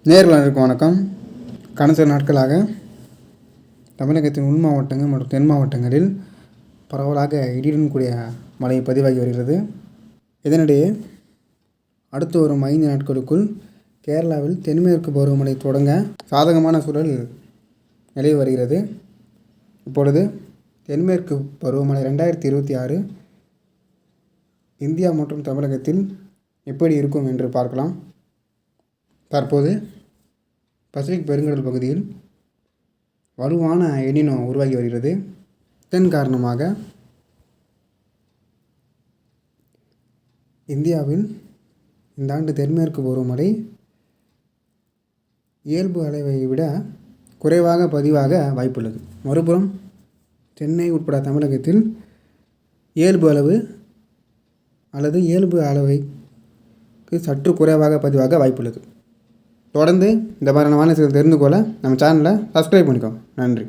நேர்கள் அனைவருக்கும் வணக்கம். கடந்த சில நாட்களாக தமிழகத்தின் உள் மாவட்டங்கள் மற்றும் தென் மாவட்டங்களில் பரவலாக இடியுடன் கூடிய மழை பதிவாகி வருகிறது. இதனிடையே அடுத்து வரும் 5 நாட்களுக்குள் கேரளாவில் தென்மேற்கு பருவமழை தொடங்க சாதகமான சூழல் நிலவி வருகிறது. இப்பொழுது தென்மேற்கு பருவமழை 2026 இந்தியா மற்றும் தமிழகத்தில் எப்படி இருக்கும் என்று பார்க்கலாம். தற்போது பசிபிக் பெருங்கடல் பகுதியில் வலுவான எல்னினோ உருவாகி வருகிறது. இதன் காரணமாக இந்தியாவில் இந்த ஆண்டு தென்மேற்கு பருவமழை இயல்பு அளவை விட குறைவாக பதிவாக வாய்ப்புள்ளது. மறுபுறம் சென்னை உட்பட தமிழகத்தில் இயல்பு அளவு அல்லது இயல்பு அளவைக்கு சற்று குறைவாக பதிவாக வாய்ப்புள்ளது. தொடர்ந்து இந்த மாதிரியான வானிலை தெரிந்து கொள்ள நம்ம சேனலை சப்ஸ்கிரைப் பண்ணிக்கோங்க. நன்றி.